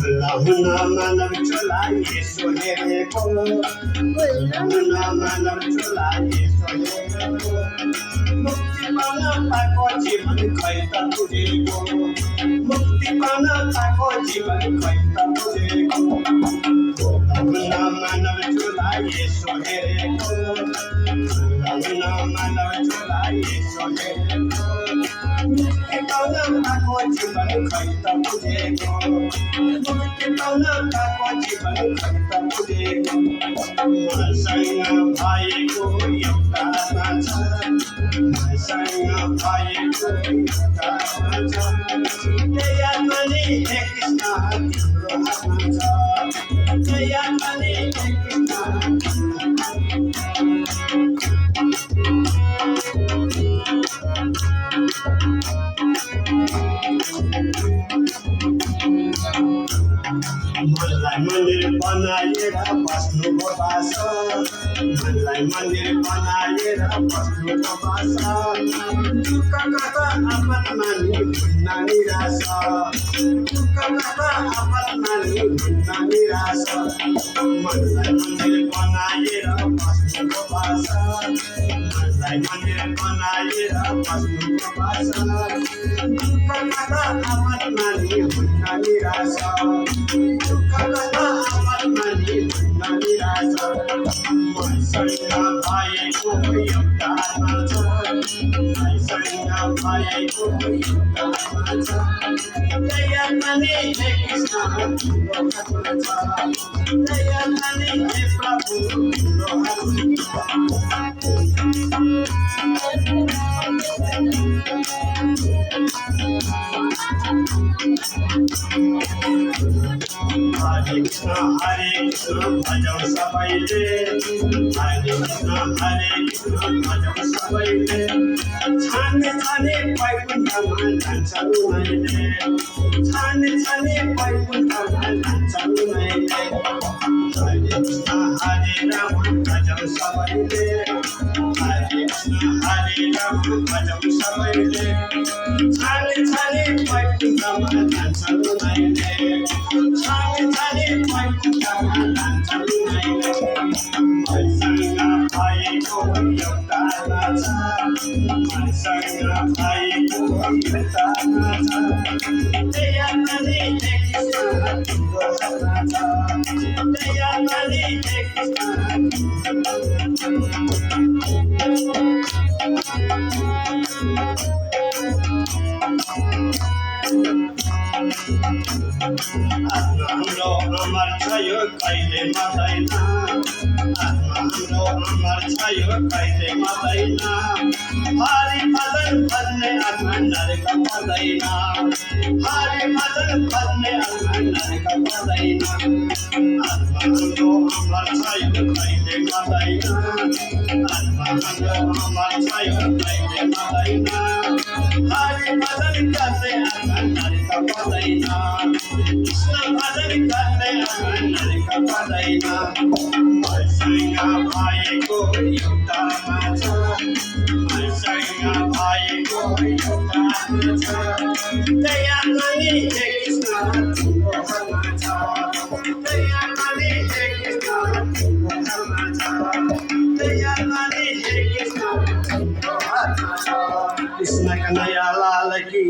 Hulahuna malam chola Yesu hereko. Hulahuna malam chola Yesu hereko. Mukti pana tako जीवन खैता तुझेको. मुक्ति पाना tako जीवन खैता तुझेको. hulahuna malam chola Yesu hereko. hulahuna malam chola Yesu hereko. मुक्ति पाना tako जीवन खैता तुझेको. मुक्ति पाना tako जीवन खैता तुझेको. मसँग भएको एउटा आत्मा छ. मसँग भएको एउटा आत्मा छ. त्यही आत्माले हे कृष्ण तिम्रो हातमा छ. त्यही आत्माले हे कृष्ण मनलाई मन्दिर बनाएर बस्नुको बास. मनलाई मन्दिर बनाएर बस्नुको बास. दुःख गर्दा आफत मानि हुन्न निराश. दुःख गर्दा आफत मानि हुन्न निराश. मनलाई मन्दिर बनाएर बस्नुको बास. मनलाई मन्दिर बनाएर बस्नुको बास. दुःख गर्दा आफत मानि हुन्न निराश. दुःख गर्दा आफत मानि हुन्न निराश. मसँग भएको एउटा आत्मा छ. मसँग भएको एउटा आत्मा छ. त्यही आत्माले हे कृष्ण तिम्रो हातमा छ. त्यही आत्माले हे प्रभु तिम्रो हातमा छ. हरे कृष्ण भजौ सबैले. हरे कृष्ण भजौ सबैले. छाने छाने वैकुण्ठमा जान्छन् उनीहरूले. छाने छाने वैकुण्ठमा जान्छन् उनीहरूले. हरे कृष्ण हरे राम भजौ सबैले. हरे कृष्ण हरे राम भजौ सबैले. छाने छाने वैकुण्ठमा जान्छन् उनीहरूले. छाने छाने वैकुण्ठमा जान्छन् उनीहरूले. मसँग भएको एउटा आत्मा छ. मसँग भएको एउटा आत्मा छ. त्यही आत्माले हे कृष्ण तिम्रो हातमा छ. त्यही आत्माले हे कृष्ण आत्मा हाम्रो अमर छ यो कहिले मर्दैन. आत्मा हाम्रो अमर छ यो कहिले मर्दैन. हरि भजन भन्ने आत्मा नरक पर्दैन. हरि भजन भन्ने आत्मा नरक पर्दैन. आत्मा हाम्रो अमर छ यो कहिले मर्दैन. आत्मा हाम्रो अमर छ यो कहिले मर्दैन. हरि भजन गर्ने आत्मा नरक पर्दैन. कृष्ण भजन गर्ने आत्मा नरक पर्दैन. मसँग भएको एउटा आत्मा छ. मसँग भएको एउटा आत्मा छ. त्यही आत्माले हे कृष्ण तिम्रो हातमा छ. त्यही आत्माले हे कृष्ण तिम्रो हातमा छ. त्यही आत्माले हे कृष्ण तिम्रो हातमा छ. कृष्ण कन्हैया लाल की